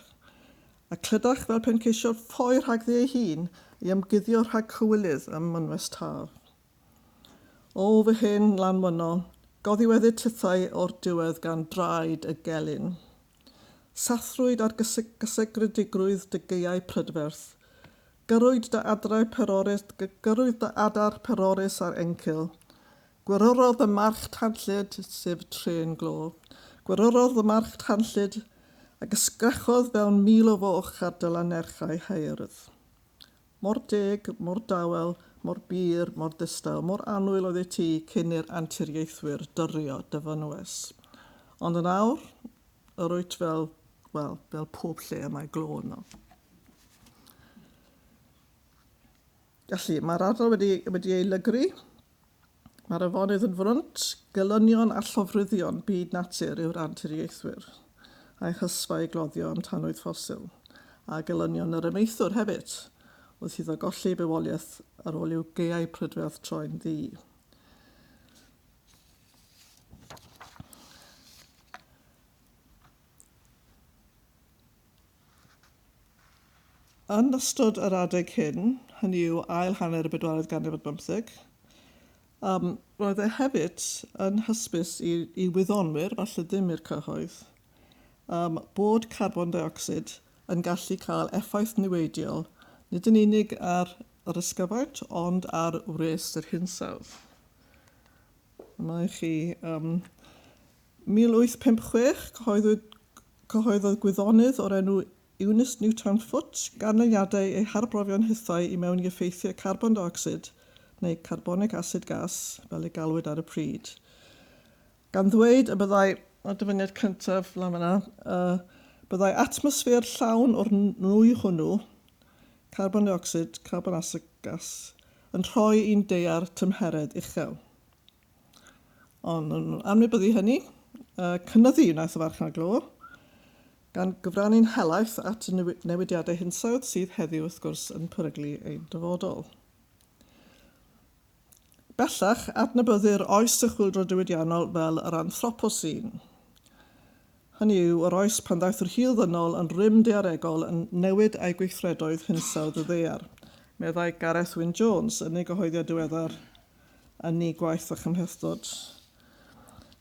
[SPEAKER 1] a clydach fel pen ceisio ffoi rhagddi ei hun I ymguddio rhag cywilydd ym mynwes Taf. O fy hyn Llanmwno, goddiweddu tithau o'r diwedd gan draed y gelyn. Sathrwyd ar gysegredigrwydd dy geiau prydferth. Gyrwyd dy adar peroris ar encil. Gwyryrodd y march tanllyd, sef tren glo. Gwyryrodd y march tanllyd ac ysgrechodd fel 1000 o foch ar dylanerchau heirdd. Mor deg, mor dawel, mor bir, mor ddistaw, mor anwyl oedd ei ti cyn i'r anturiaethwyr dyrio dyfynwes. Ond yn awr, yr wyt fel pob lle mae glo yno. Felly, mae'r ardal wedi ei lygru. Mae'r afonydd yn frwnt, gelynion a llofruddion byd natur yw'r anturiaethwyr, a'i hysfau gloddio am tanwydd ffosil, a gelynion yr ymeithwr hefyd, oedd iddo golli bywoliaeth ar ôl i'w geiau prydferth troi'n ddi. Yn ystod yr adeg hyn, hynny yw ail hanner y 4th ganrif ar 15, roedd e hefyd yn hysbys I wyddonwyr, falle ddim i'r cyhoedd, bod carbon dioxid yn gallu cael effaith niweidiol nid yn unig ar yr ysgyfaint, ond ar wres yr hinsawdd. Mae chi 1856 cyhoeddodd gwyddonydd o'r enw Eunice Newton Foot ganlyniadau ei harbrofion hithau I mewn I effeithiau carbon dioxid neu carbonic acid gas, fel ei galwyd ar y pryd. Gan ddweud y byddai, o'r dyfyniad cyntaf lan yna, byddai atmosffer llawn o'r nwy hwnnw, carbon dioxid, carbon acid gas, yn rhoi un deiar tymheredd uchel. Ond yn anwybyddu hynny, cynyddu wnaeth y farchnad glo, gan gyfrannu'n helaeth at y newidiadau hinsawdd sydd heddiw wrth gwrs yn peryglu ein dyfodol. Bellach, adnabyddir oes y chwyldro diwydiannol fel yr anthropocene. Hynny yw, yr oes pan ddaeth yr hil ddynol yn rym daearegol yn newid ei gweithredoedd hinsawdd y ddeiar, meddai Gareth Wyn Jones yn ei gyhoeddiad diweddar yn ei gwaith a chymhlethdod.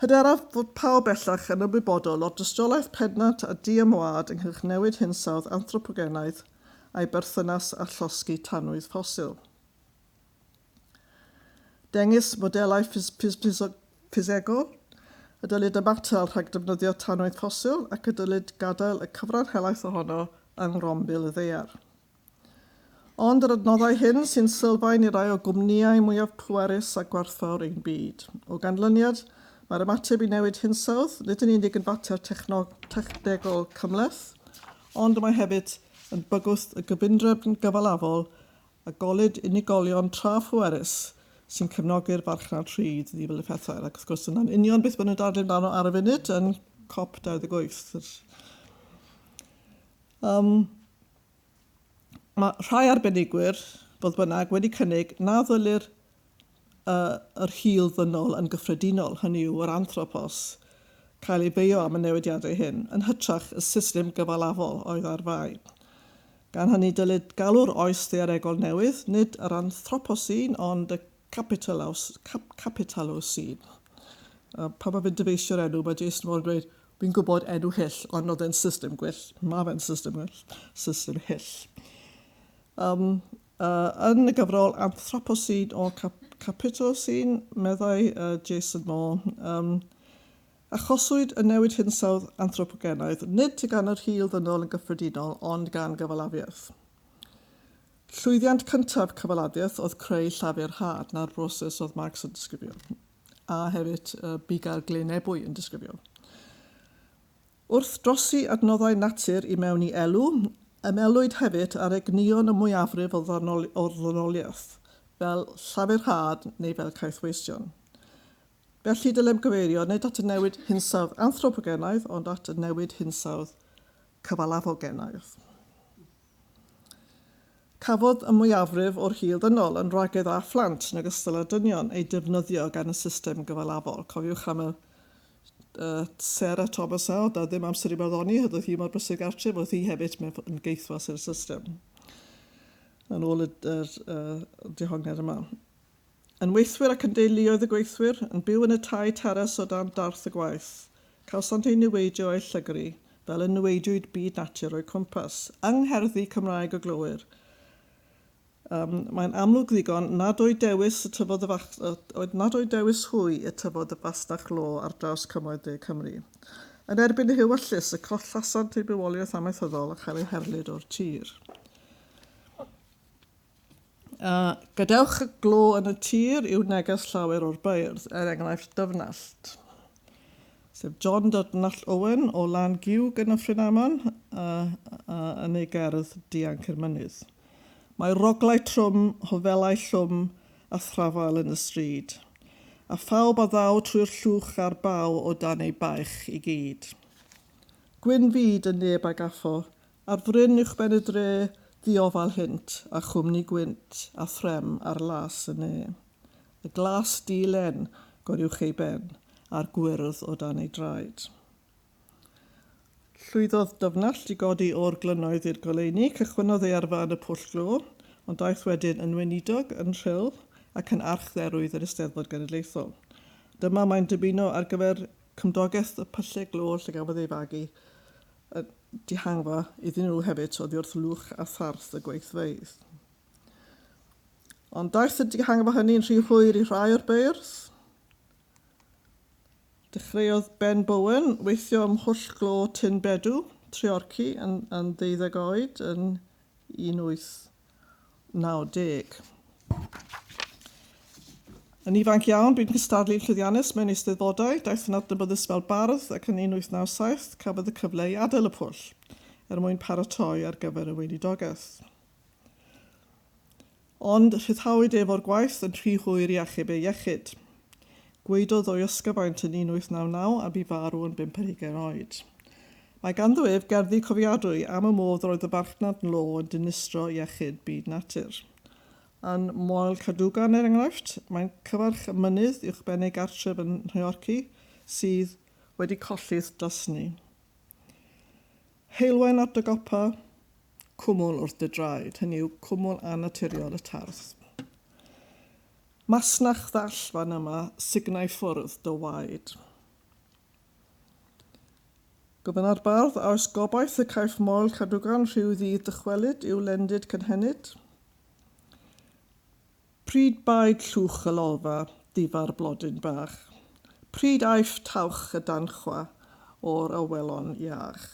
[SPEAKER 1] Hyderaf fod pawb bellach yn ymwybodol o'r dystiolaeth pennant a diamwad ynghylch newid hinsawdd anthropogenaidd a'i berthynas a llosgi tanwydd ffosil. Dengys modelau ffisegol, y dylid ymatal rhag defnyddio tanwydd ffosil ac y dylid gadael y cyfran helaeth ohono yng ngrombil y ddeiar. Ond yr adnoddau hyn sy'n sylfaen i rai o gwmnïau mwyaf pwerus a gwerthfawr ein byd. O ganlyniad, mae'r ymateb i newid hinsawdd nid yn unig yn fater technegol cymleth, ond mae hefyd yn bygwth y gyfundrefn gyfalafol a golyd unigolion trafwerus sy'n cefnogi'r farchnad rhydd i ddifil y pethau. Ac wrth gwrs yna'n union beth maen nhw'n darlun dan ar y funud yn COP28. Mae rhai arbenigwyr, fodd bynnag, wedi cynnig na ddylir yr hil ddynol yn gyffredinol, hynny yw yr anthropos, cael ei beio am y newidiadau hyn, yn hytrach y system gyfalafol oedd ar fai. Gan hynny dylid galw'r oes ddaearegol newydd, nid yr anthroposyn, ond y capitalosyn. Pa mae fy'n dyfeisio'r enw, mae Jason Moore yn dweud, fi'n gwybod enw hyll, ond oedd e'n system gwyll. Mae fe'n system gwyll, system hyll. Yn y gyfrol anthroposyn o capitalosyn, meddai Jason Moore, achoswyd y newid hinsawdd anthropogenaidd nid gan yr hil ddynol yn gyffredinol, ond gan gyfalafiaeth. Llwyddiant cyntaf cyfaladiaeth oedd creu llafur had na'r broses oedd Marx yn disgrifio, a hefyd biga'r glynebwy yn disgrifio. Wrth drosi adnoddau natur i mewn i elw, ymelwyd hefyd ar egnion y mwyafrif o'r ddynoliaeth, fel llafur had neu fel caethweision. Felly dylem gyfeirio nid at y newid hinsawdd anthropogenaidd, ond at y newid hinsawdd cyfalafogenaidd. Cafodd y mwyafrif o'r hil ddynol yn ragedd a phlant yn ogystal â dynion ei defnyddio gan y system gyfalafol. Cofiwch am y Sarah Thomas oedd a ddim amser i barddoni, oedd hi mor brysur gartref, oedd hi hefyd yn geithwas i'r system. Yn ôl y dehongliad yma. Yn weithwyr ac yn deuluoedd y gweithwyr, yn byw yn y tai teres o dan darth y gwaith. Cawsant ei niweidio o'i llygru, fel y niweidiwyd byd natur o'i cwmpas, yng ngherddi Cymraeg o glowyr. Mae'n amlwg ddigon nad oedd dewis hwy y tyfodd y fasnach lo ar draws cymoedd De Cymru. Yn erbyn y hywyllus, y collasant ei bywoliaeth amaethyddol a chael ei herlyd o'r tir. Gadewch y glo yn y tir yw neges llawer o'r Beirdd, enghraifft dyfnallt. Sef John Dodnall Owen o Lan Giwg yn y Ffrinaman yn ei gerdd Dianc i'r Mynydd. Mae roglau trwm, hofelau llwm a thrafael yn y stryd. A phawb a ddaw trwy'r llwch a'r baw o dan ei baich i gyd. Gwyn fyd yn neb ag affo, ar fryn uwch ben y dre, ddiofal hynt a chwmni gwynt a threm ar las y ne. Y glas dilen goriwch ei ben a'r gwyrdd o dan ei draed. Llwyddodd dyfnallt i godi o'r glynnoedd i'r goleuni, cychwynodd ei arfa yn y pwll glo, ond daeth wedyn yn weinidog, yn rhyl ac yn archdderwydd yr Eisteddfod Genedlaethol. Dyma mae'n dymuno ar gyfer cymdogaeth y pyllau glo lle gafodd ei fagu dihangfa iddyn nhw hefyd oddi wrth lwch a tharth y gweithfeydd. Ond daeth y dihangfa hynny'n rhy hwyr i rhai o'r Beirdd. Dechreuodd Ben Bowen weithio ym Mhwll Glo Tyn Bedw, Treorci, yn 12 oed yn 1890. Yn ifanc iawn, bu'n cystadlu'n llwyddiannus mewn eisteddfodau, daeth yn adnabyddus fel bardd ac yn 1897 cafodd y cyfle i adael y pwll mwyn paratoi ar gyfer y weinidogaeth. Ond rhyddhawyd efo'r gwaith yn rhy hwyr i achub ei iechyd. Gweidodd o'i ysgyfaint yn 1899 a bu farw yn 50 oed. Mae ganddo ef gerddi cofiadwy am y modd roedd y farchnad yn lo yn dinistro iechyd byd natur. Yn Moel Cadwgan enghraifft, mae'n cyfarch y mynydd uwch ben ei gartref yn Nhreorci sydd wedi colli'r dysni. Heilwen at y Goffa, cwmwl wrth y draed, hynny yw cwmwl anaturiol y tarth. Masnach ddall fan yma signau ffwrdd dy waed. Gofyna'r bardd oes gobaith y caiff moel cadwgan rhyw ddydd dychwelyd i'w lendyd cynhenid. Pryd baid llwch y lolfa, difar blodyn bach. Pryd aif tawch y danchwa o'r awelon iach.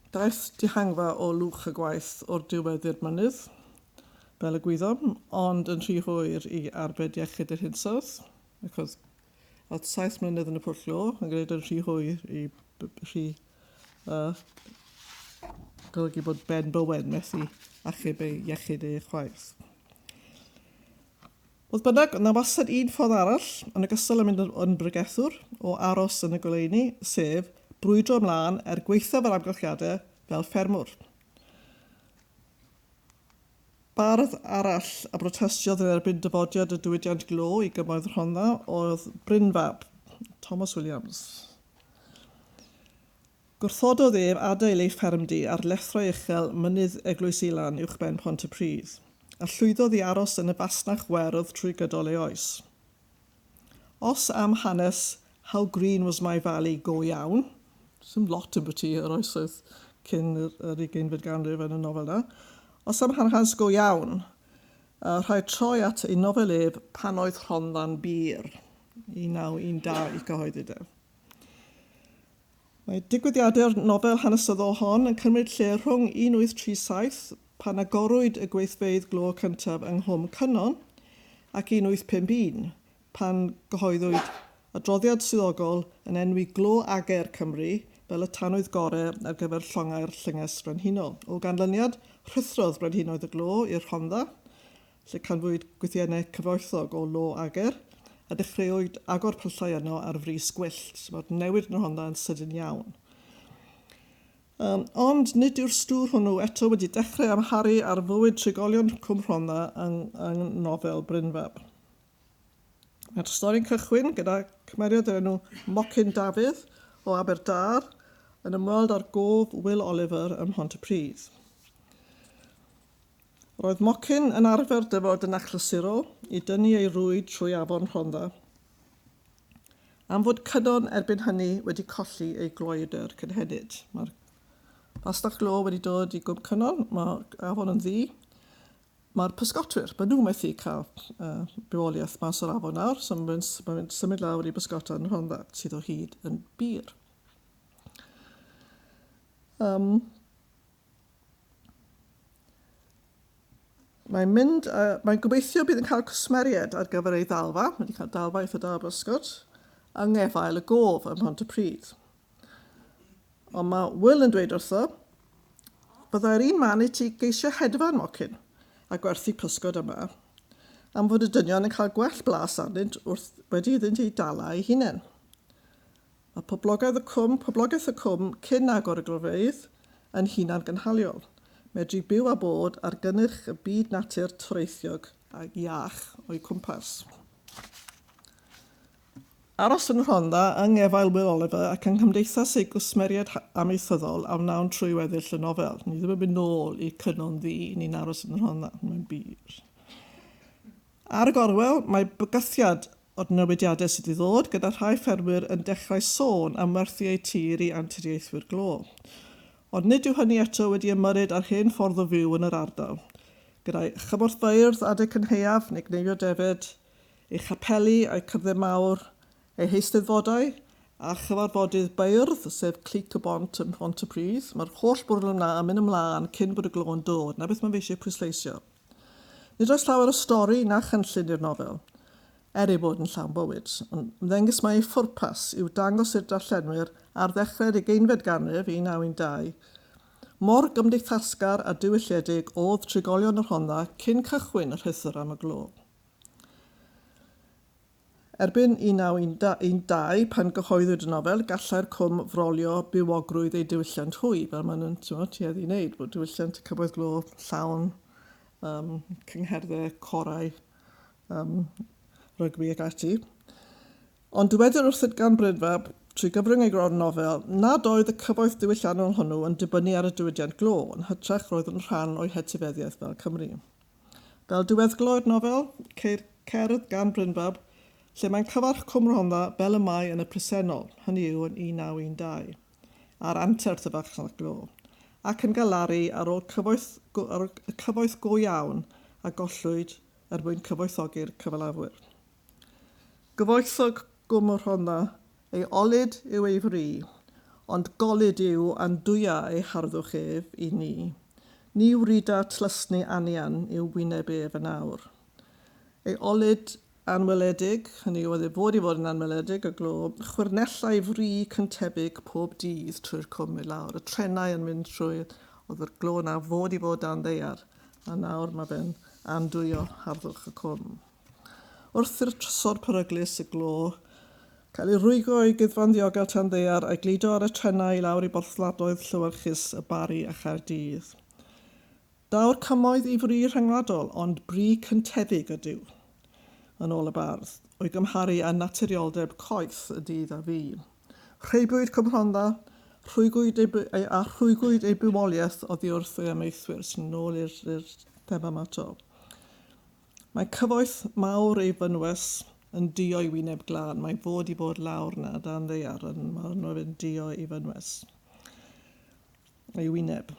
[SPEAKER 1] Daeth dihangfa o lwch y gwaith o'r diweddi'r mynydd, fel y gwyddom, ond yn rhy hwyr i arbed iechyd yr hinsawdd, achos oedd 7 mlynedd yn y pwll lo, yn gwneud yn rhy hwyr i golygu bod Ben Bowen methu achub ei iechyd ei chwaith. Oedd bynnag, yna wastad un ffordd arall, yn ogystal yn mynd yn bregethwr o aros yn y goleuni, sef brwydro ymlaen gweithaf yr amgylchiadau fel ffermwr. Bardd arall a protestiodd yn erbyn dyfodiad y diwydiant glo i gymoedd Rhondda oedd Brynfab, Thomas Williams. Gwrthododd ef adael ei ffermdy ar lethrau uchel mynydd Eglwys Ilan uwchben Pontypridd, a llwyddodd i aros yn y fasnach werdd trwy gydol ei oes. Os am hanes How Green Was My Valley go iawn, sy'n lot yn byti yr oesoedd cyn yr 20fed ganrif yn y nofel yna, os am hanes go iawn, rhaid troi at ei nofel ef Pan oedd Rhondda'n Bir, 1912 i gyhoeddi de. Mae digwyddiadau'r nofel hanesyddol hon yn cymryd lle rhwng 1837 pan agorwyd y gweithfeydd glo cyntaf yng Nghwm Cynon ac 1851 pan gyhoeddwyd adroddiad swyddogol yn enwi glo ager Cymru fel y tanwydd gorau ar gyfer llongau'r llynges brenhinol. O ganlyniad, rhythrodd brenhinoedd y glo i'r Rhondda, lle canfwyd gwythiennau cyfoethog o lo ager, a dechreuwyd agor pyllau yno ar frys gwyllt, bod newid yn y Rhondda yn sydyn iawn. Ond nid yw'r stŵr hwnnw eto wedi dechrau amharu ar fywyd trigolion Cwm Rhondda yn nofel Brynfab. Mae'r stori'n cychwyn gyda cymeriad o'r enw Mocyn Dafydd o Aberdâr yn ymweld â'r gof Will Oliver ym Mhontypridd. Roedd Mocyn yn arfer dyfod yn achlysurol i dynnu ei rwyd trwy afon Rhondda. Am fod Cynon erbyn hynny wedi colli ei gloedr cynhenid. Mae'r fasnach glo wedi dod i Gwm Cynon, mae afon yn ddi. Mae'r pysgotwyr, maen nhw methu cael bywoliaeth mas o'r afon nawr, so mae'n symud lawr i bysgota yn Rhondda, sydd o hyd yn Bir. Mae'n gobeithio bydd yn cael cwsmeriad ar gyfer ei ddalfa, wedi cael dalfa eitha da bysgod, yng ngefael y gof ym Mhontypridd. Ond mae Will yn dweud wrtho, byddai'r un man i ti geisio hedfan Mocyn a gwerthu pysgod yma, am fod y dynion yn cael gwell blas arnynt wrth wedi iddynt ei dala ei hunain. Mae poblogaeth y cwm cyn agor y glofeydd yn hunan gynhaliol, medru byw a bod ar gynnyrch y byd natur toreithiog a iach o'i cwmpas. Aros yn Rhondda yng ngefael Will Oliver ac yng nghymdeithas ei gwsmeriad amaethyddol a wnawn trwy weddill y nofel. Ni ddim yn mynd nôl i Cynon ddi, ni'n aros yn Rhondda, mae'n Bir. Ar y gorwel, mae bygythiad o'r newidiadau sydd i ddod gyda rhai ffermwyr yn dechrau sôn am werthu eu tir i anturiaethwyr glo. Ond nid yw hynny eto wedi ymyrryd ar hen ffordd o fyw yn yr ardal, gyda'i chymorth Beirdd adeg cynheuaf neu gneifio defyd, ei chapeli a'i cyrdde mawr, ei heisteddfodau a chyfarfodydd Beirdd, sef Clic y Bont ym Mhontypridd. Mae'r holl bwrl yna yn mynd ymlaen cyn bod y glo yn dod, na beth mae'n eisiau pwysleisio. Nid oes llawer o stori na chynllun i'r nofel, ei bod yn llawn bywyd, ond ymddengys mae ei ffwrpas yw dangos i'r darllenwyr ar ddechrau'r 20fed ganrif 1912, mor gymdeithasgar a diwylliedig oedd trigolion yr Rhondda cyn cychwyn y rhythr am y glo. Erbyn 1912, pan gyhoeddwyd y nofel, gallai'r cwm frolio bywogrwydd ei diwylliant hwy, fel maen nhw'n tueddu i wneud, bod diwylliant y cyfoeth glo llawn cyngherddau, corau, rygbi ac ati. Ond diweddir wrthyd gan Brynfab, trwy gyfrwng ei gron nofel, nad oedd y cyfoeth diwylliannol hwnnw yn dibynnu ar y diwydiant glo, yn hytrach roedd yn rhan o'i hetifeddiaeth fel Cymru. Fel diweddglo'r nofel, cerdd gan Brynfab, lle mae'n cyfarch Cwm Rhondda fel y mae yn y presennol, hynny yw yn 1912, ar anterth y Farchnad Glo, ac yn galaru ar ôl cyfoeth go iawn a gollwyd er mwyn cyfoethogi'r cyfalafwyr. Gyfoethog Cwm Rhondda ei olyd yw ei fri, ond golyd yw andwya ei harddwch ef i ni. Ni wrida tlysni anian yw wyneb ef yn awr. Ei olyd anweledig, hynny yw oedd e fod i fod yn anweledig y glo, chwirnellau fri cyntebig pob dydd trwy'r cwm i lawr. Y trenau yn mynd trwy, oedd yr glo na fod i fod dan ddeiar, a nawr mae fe'n andwyo harddwch y cwm. Wrth i'r trysor peryglus y glo, cael ei rwygo i gyddfan ddiogel tan ddeiar a'i glido ar y trenau i lawr i borthladdoedd llywyrchus y Bari a Chaerdydd. Daw'r cymoedd i fri rhyngwladol, ond bri cyntefig ydyw, yn ôl y bardd, o'i gymharu â naturioldeb coeth y dydd a fi. Rheibwyd Cwm Rhondda, rhwygwyd ei bywoliaeth oddi wrth ei amaethwyr, sy'n ôl i'r thema yma to. Mae cyfoeth mawr ei fynwes yn dio i wyneb glân. Mae fod i bod lawr na dan ddeiar, yn mae'n dio i fynwes. Ei wyneb.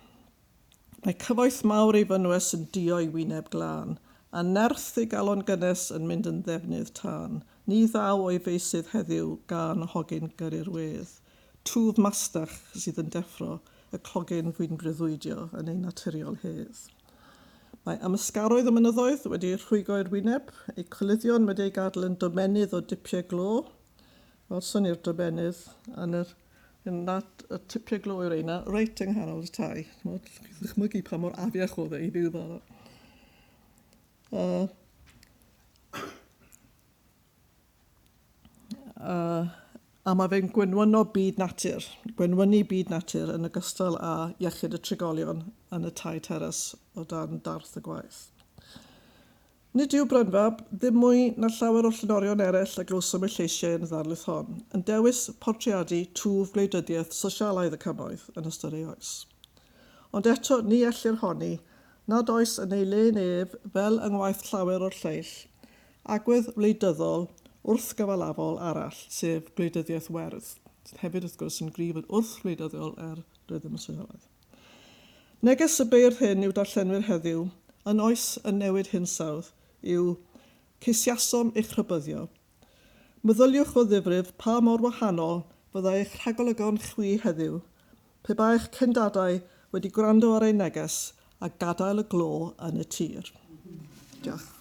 [SPEAKER 1] Mae cyfoeth mawr ei fynwes yn dio i wyneb glân, a nerth ei galon gynnes yn mynd yn ddefnydd tân. Ni ddaw o'i feisydd heddiw gan hogyn gyrru'r wedd. Twf mastach sydd yn deffro y clogyn fwy'n breuddwydio yn ei naturiol hedd. Mae ymysgaroedd y mynyddoedd wedi rhwygo'r wyneb, eu colyddion wedi ei gadael yn domenydd o dipiau glo. Fel sôn i'r domenydd, y tipiau glo yw'r eina, reit yng nghanol y tai. Dychmygu pa mor afiach oedd e i fyw fel. A mae fe'n gwenwyno byd natur, gwenwynu byd natur yn ogystal â iechyd y trigolion yn y tai teres o dan darth y gwaith. Nid yw Brynfab ddim mwy na llawer o llenorion eraill a glwsom y lleisiau yn y ddarlith hon, yn dewis portreadu twf gwleidyddiaeth sosialaidd y cymoedd yn ystod ei oes. Ond eto ni ellir honni nad oes yn ei le nef fel yngwaith llawer o'r lleill, agwedd wleidyddol wrth gyfalafol arall, sef gwleidyddiaeth werdd. Hefyd, wrth gwrs, yn grif yn wrth gwleidyddiol rhythm y sosialaidd. Neges y beirdd hyn yw darllenwyr heddiw, yn oes y newid hinsawdd, yw ceisiasom eich rhybyddio. Meddyliwch o ddifrif pa mor wahanol fyddai eich rhagolygon chwi heddiw, pe bai eich cendadau wedi gwrando ar ei neges a gadael y glo yn y tir. Diolch.